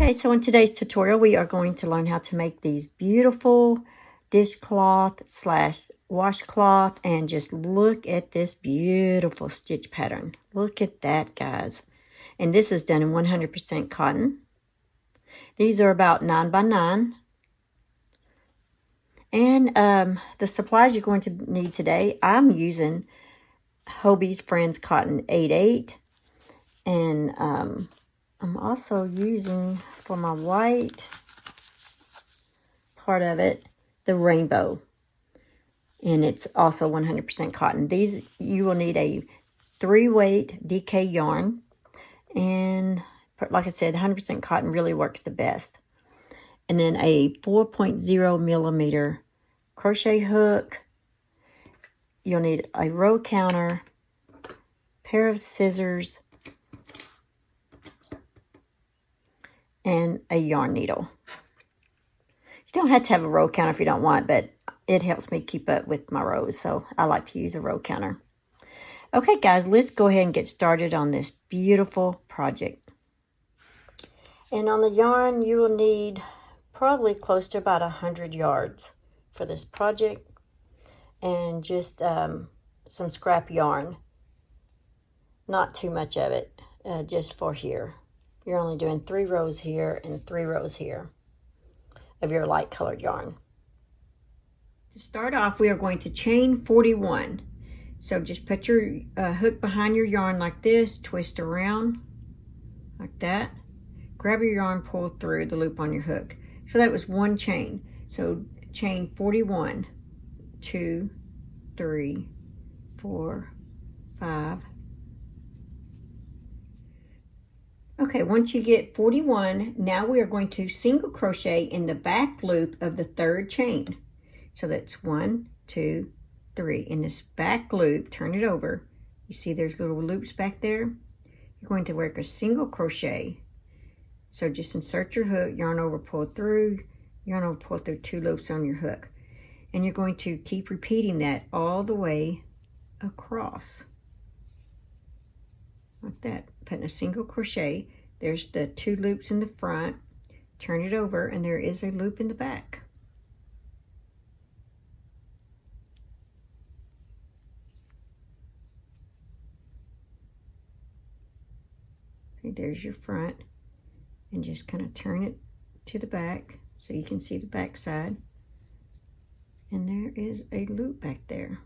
Okay, so in today's tutorial, we are going to learn how to make these beautiful dishcloth slash washcloth, and just look at this beautiful stitch pattern. Look at that, guys. And this is done in 100% cotton. These are about 9 by 9. And the supplies you're going to need today, I'm using Hobie's Friends Cotton 8/8. And I'm also using, for my white part of it, the rainbow. And it's also 100% cotton. These, you will need a 3-weight DK yarn. And like I said, 100% cotton really works the best. And then a 4.0 millimeter crochet hook. You'll need a row counter, pair of scissors, and a yarn needle. You don't have to have a row counter if you don't want, but it helps me keep up with my rows, so I like to use a row counter. Okay, guys, let's go ahead and get started on this beautiful project. And on the yarn, you will need probably close to about 100 yards for this project, and just some scrap yarn. Not too much of it, just for here. You're only doing 3 rows here and 3 rows here of your light colored yarn. To start off, we are going to chain 41. So just put your hook behind your yarn like this, twist around like that. Grab your yarn, pull through the loop on your hook. So that was 1 chain. So chain 41, 2, 3, 4, 5. Okay, once you get 41, now we are going to single crochet in the back loop of the 3rd chain. So that's 1, 2, 3. In this back loop, turn it over. You see there's little loops back there? You're going to work a single crochet. So just insert your hook, yarn over, pull through, yarn over, pull through 2 loops on your hook. And you're going to keep repeating that all the way across. Like that, putting a single crochet. There's the 2 loops in the front. Turn it over, and there is a loop in the back. Okay, there's your front, and just kind of turn it to the back so you can see the back side. And there is a loop back there.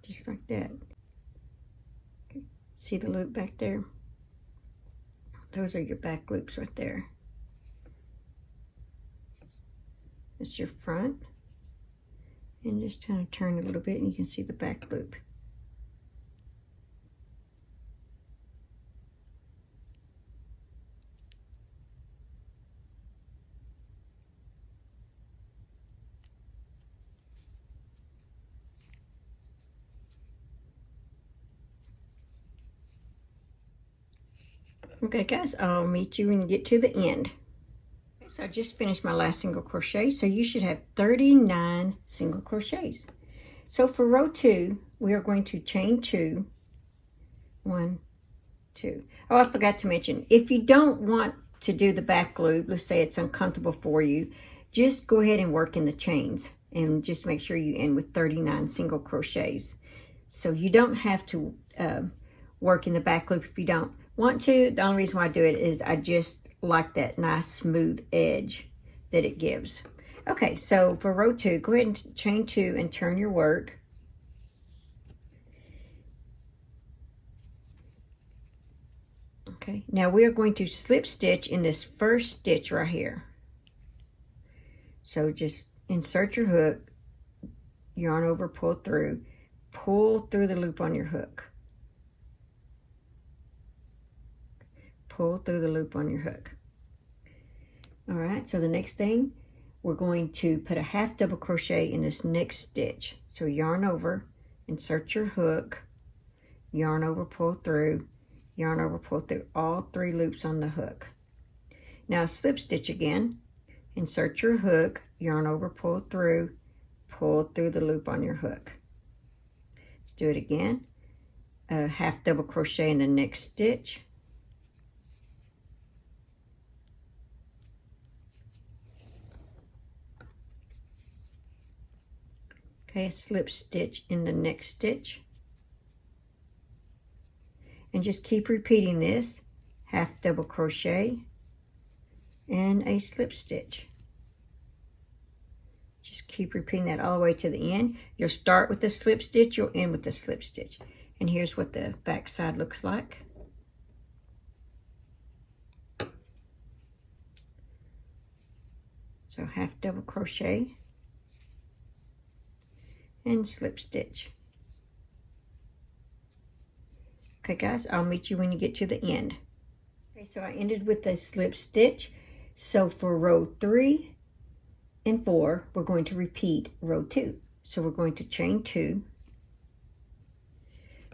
Just like that. Okay. See the loop back there? Those are your back loops right there. That's your front. And just kind of turn a little bit, and you can see the back loop. Okay, guys, I'll meet you when you get to the end. Okay, so I just finished my last single crochet, so you should have 39 single crochets. So for row 2, we are going to chain 2. 1, 2. Oh, I forgot to mention, if you don't want to do the back loop, let's say it's uncomfortable for you, just go ahead and work in the chains, and just make sure you end with 39 single crochets. So you don't have to work in the back loop if you don't want to. The only reason why I do it is I just like that nice smooth edge that it gives. Okay, so for row 2, go ahead and chain 2 and turn your work. Okay, now we are going to slip stitch in this first stitch right here. So just insert your hook, yarn over, pull through the loop on your hook. Pull through the loop on your hook. All right, so the next thing, we're going to put a half double crochet in this next stitch. So yarn over, insert your hook, yarn over, pull through, yarn over, pull through all 3 loops on the hook. Now slip stitch again, insert your hook, yarn over, pull through the loop on your hook. Let's do it again. a half double crochet in the next stitch. Okay, a slip stitch in the next stitch. And just keep repeating this, half double crochet and a slip stitch. Just keep repeating that all the way to the end. You'll start with the slip stitch, you'll end with the slip stitch. And here's what the back side looks like. So half double crochet and slip stitch. Okay guys, I'll meet you when you get to the end. Okay, so I ended with a slip stitch. So for row 3 and 4, we're going to repeat row 2. So we're going to chain 2.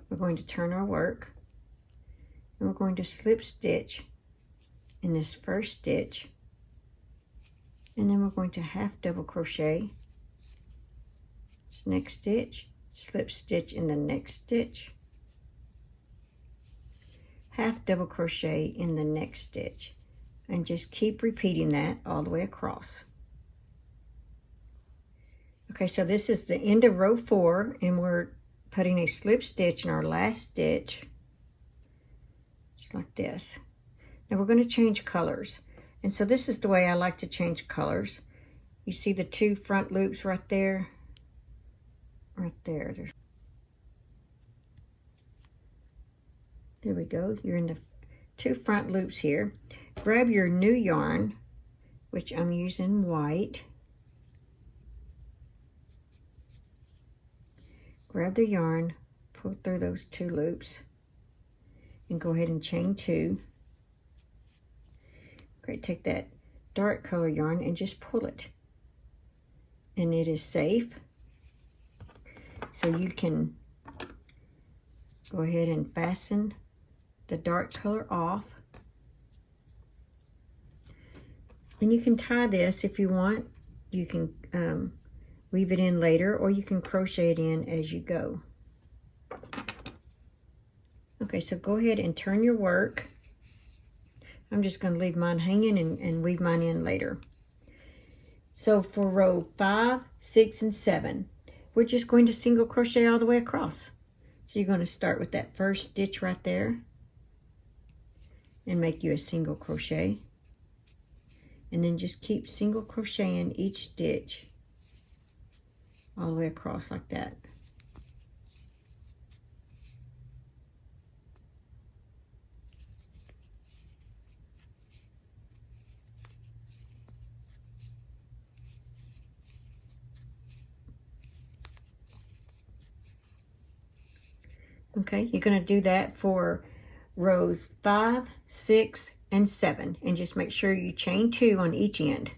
We're going to turn our work, and we're going to slip stitch in this first stitch, and then we're going to half double crochet this next stitch, slip stitch in the next stitch, half double crochet in the next stitch, and just keep repeating that all the way across. Okay, so this is the end of row 4, and we're putting a slip stitch in our last stitch, just like this. Now we're going to change colors, and so this is the way I like to change colors. You see the 2 front loops right there? Right there. There we go. You're in the 2 front loops here. Grab your new yarn, which I'm using white. Grab the yarn, pull through those 2 loops, and go ahead and chain 2. Great, take that dark color yarn and just pull it. And it is safe. So you can go ahead and fasten the dark color off. And you can tie this if you want. You can weave it in later, or you can crochet it in as you go. Okay, so go ahead and turn your work. I'm just going to leave mine hanging and weave mine in later. So for row 5, 6, and 7, we're just going to single crochet all the way across. So you're going to start with that first stitch right there and make you a single crochet. And then just keep single crocheting each stitch all the way across like that. Okay, you're going to do that for rows 5, 6, and 7, and just make sure you chain 2 on each end,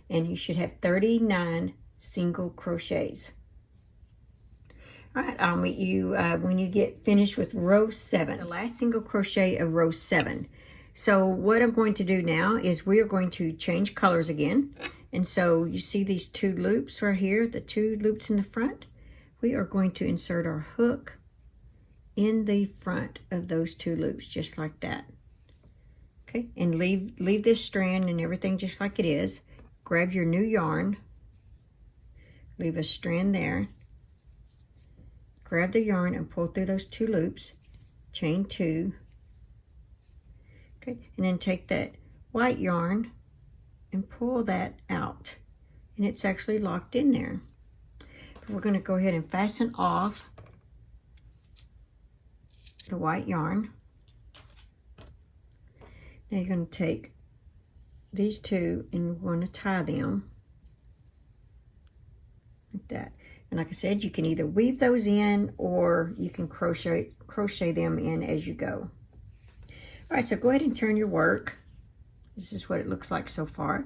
and you should have 39 single crochets. All right, I'll meet you when you get finished with row 7, the last single crochet of row 7. So what I'm going to do now is we are going to change colors again. And so you see these 2 loops right here, the 2 loops in the front. We are going to insert our hook in the front of those 2 loops, just like that. Okay, and leave this strand and everything just like it is. Grab your new yarn, leave a strand there, grab the yarn and pull through those 2 loops, chain 2, okay, and then take that white yarn and pull that out, and it's actually locked in there. We're going to go ahead and fasten off the white yarn. Now you're going to take these 2 and we're going to tie them like that. And like I said, you can either weave those in or you can crochet them in as you go. All right, so go ahead and turn your work. This is what it looks like so far.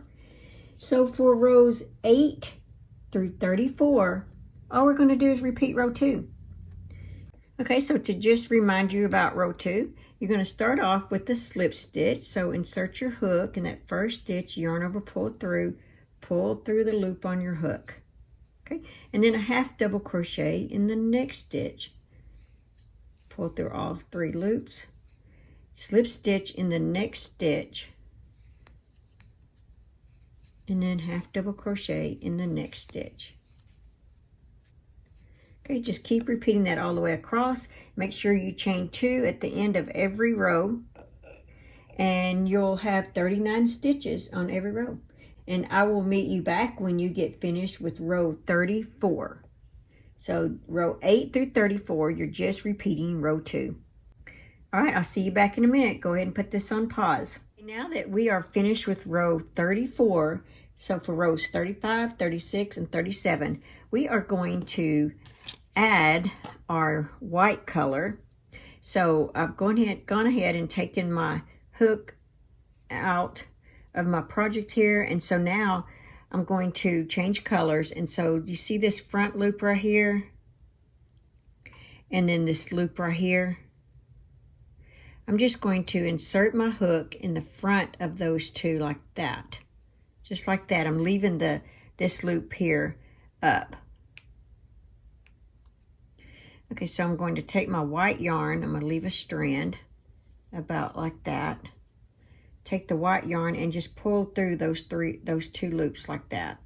So for rows 8 through 34, all we're going to do is repeat row 2. Okay, so to just remind you about row 2, you're going to start off with the slip stitch. So insert your hook in that first stitch, yarn over, pull through the loop on your hook. Okay, and then a half double crochet in the next stitch. pull through all 3 loops, slip stitch in the next stitch, and then half double crochet in the next stitch. Okay, just keep repeating that all the way across. Make sure you chain 2 at the end of every row, and you'll have 39 stitches on every row. And I will meet you back when you get finished with row 34. So row 8 through 34, you're just repeating row 2. All right, I'll see you back in a minute. Go ahead and put this on pause. Now that we are finished with row 34, so for rows 35, 36, and 37, we are going to add our white color. So I've gone ahead and taken my hook out of my project here, and so now I'm going to change colors. And so you see this front loop right here, and then this loop right here. I'm just going to insert my hook in the front of those two like that, just like that. I'm leaving this loop here up. Okay, so I'm going to take my white yarn. I'm going to leave a strand about like that. Take the white yarn and just pull through those 2 loops like that.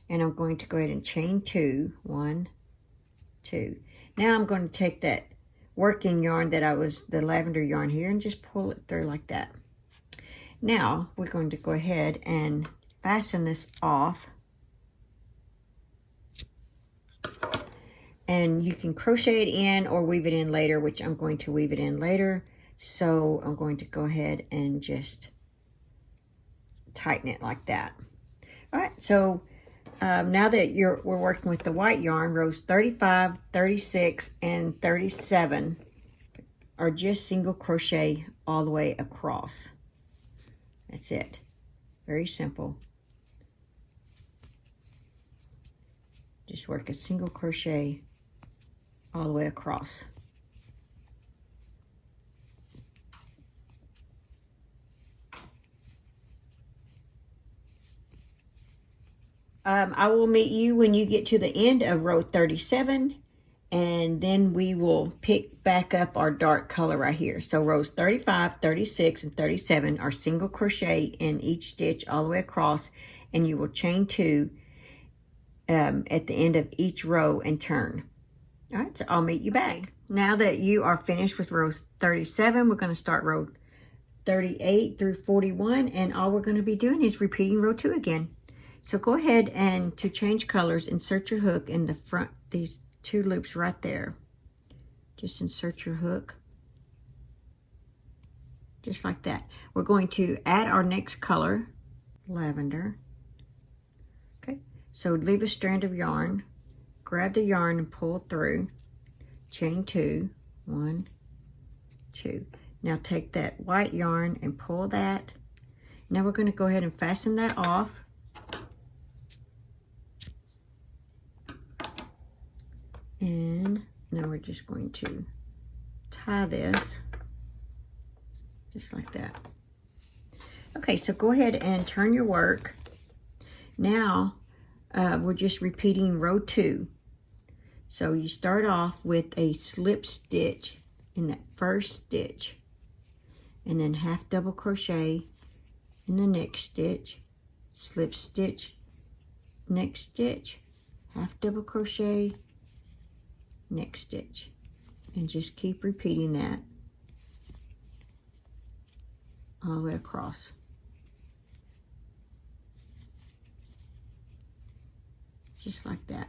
And I'm going to go ahead and chain 2, 1, 2. Now I'm going to take that working yarn the lavender yarn here, and just pull it through like that. Now we're going to go ahead and fasten this off. And you can crochet it in or weave it in later, which I'm going to weave it in later. So I'm going to go ahead and just tighten it like that. All right, so now that we're working with the white yarn, rows 35, 36, and 37 are just single crochet all the way across. That's it. Very simple. Just work a single crochet all the way across. I will meet you when you get to the end of row 37, and then we will pick back up our dark color right here. So rows 35, 36, and 37 are single crochet in each stitch all the way across, and you will chain 2 at the end of each row and turn. All right, so I'll meet you back. Now that you are finished with row 37, we're going to start row 38 through 41, and all we're going to be doing is repeating row 2 again. So go ahead and to change colors, insert your hook in the front, these 2 loops right there. Just insert your hook, just like that. We're going to add our next color, lavender. Okay, so leave a strand of yarn, grab the yarn and pull through, chain 2, 1, 2. Now take that white yarn and pull that. Now we're going to go ahead and fasten that off. And now we're just going to tie this just like that. Okay, so go ahead and turn your work. Now we're just repeating row 2. So you start off with a slip stitch in that first stitch, and then half double crochet in the next stitch, slip stitch, next stitch, half double crochet, next stitch, and just keep repeating that all the way across. Just like that.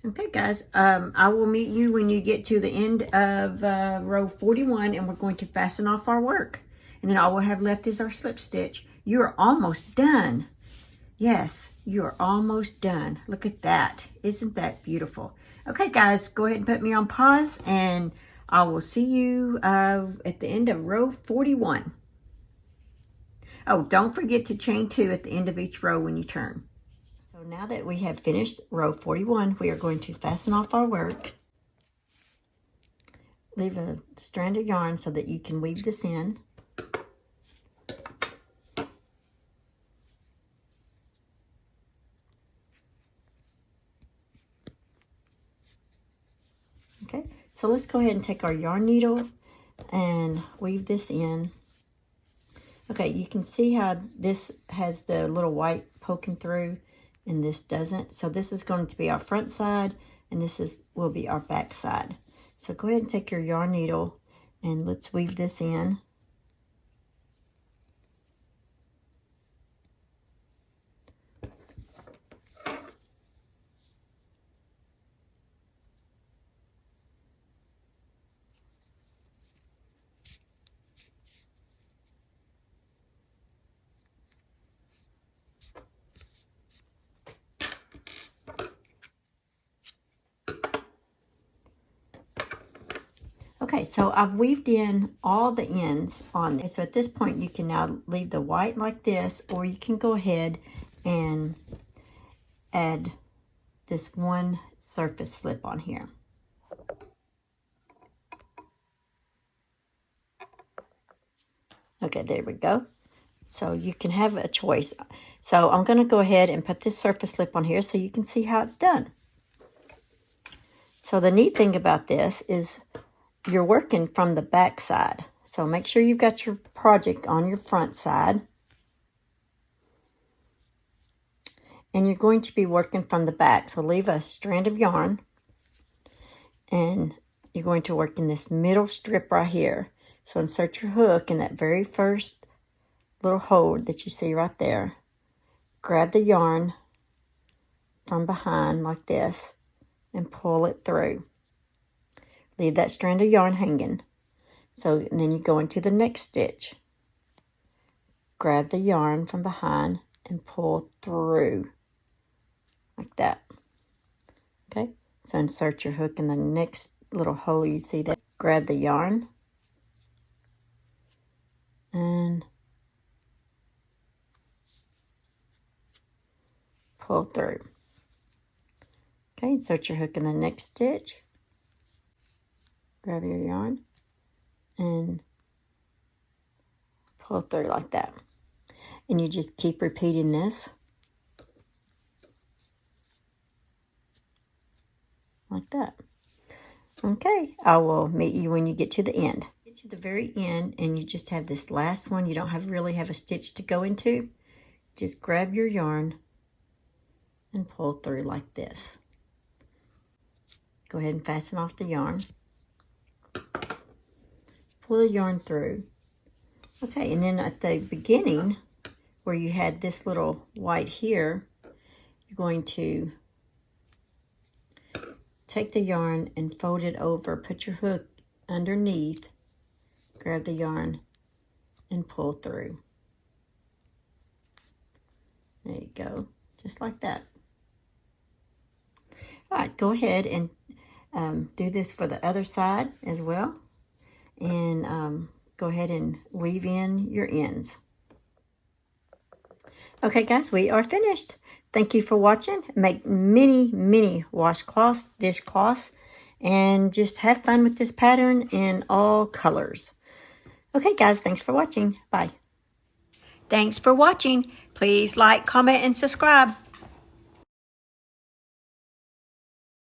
Okay, guys, I will meet you when you get to the end of row 41, and we're going to fasten off our work. And then all we'll have left is our slip stitch. You are almost done. Yes, you are almost done. Look at that. Isn't that beautiful? Okay, guys, go ahead and put me on pause, and I will see you at the end of row 41. Oh, don't forget to chain 2 at the end of each row when you turn. So now that we have finished row 41, we are going to fasten off our work. Leave a strand of yarn so that you can weave this in. So let's go ahead and take our yarn needle and weave this in. Okay, you can see how this has the little white poking through and this doesn't. So this is going to be our front side and this will be our back side. So go ahead and take your yarn needle and let's weave this in. Okay, so I've weaved in all the ends on this. So at this point, you can now leave the white like this, or you can go ahead and add this one surface slip on here. Okay, there we go. So you can have a choice. So I'm going to go ahead and put this surface slip on here so you can see how it's done. So the neat thing about this is you're working from the back side. So make sure you've got your project on your front side. And you're going to be working from the back. So leave a strand of yarn. And you're going to work in this middle strip right here. So insert your hook in that very first little hole that you see right there. Grab the yarn from behind like this and pull it through. Leave that strand of yarn hanging. So and then you go into the next stitch. Grab the yarn from behind and pull through like that. Okay, so insert your hook in the next little hole you see there. Grab the yarn and pull through. Okay, insert your hook in the next stitch. Grab your yarn and pull through like that. And you just keep repeating this. Like that. Okay, I will meet you when you get to the end. Get to the very end and you just have this last one. You don't really have a stitch to go into. Just grab your yarn and pull through like this. Go ahead and fasten off the yarn. Pull the yarn through. Okay, and then at the beginning where you had this little white here, you're going to take the yarn and fold it over. Put your hook underneath. Grab the yarn and pull through. There you go. Just like that. All right, go ahead and do this for the other side as well. And go ahead and weave in your ends. Okay, guys, we are finished. Thank you for watching. Make many washcloths, dishcloths, and just have fun with this pattern in all colors. Okay, guys, thanks for watching. Bye. Thanks for watching. Please like, comment, and subscribe.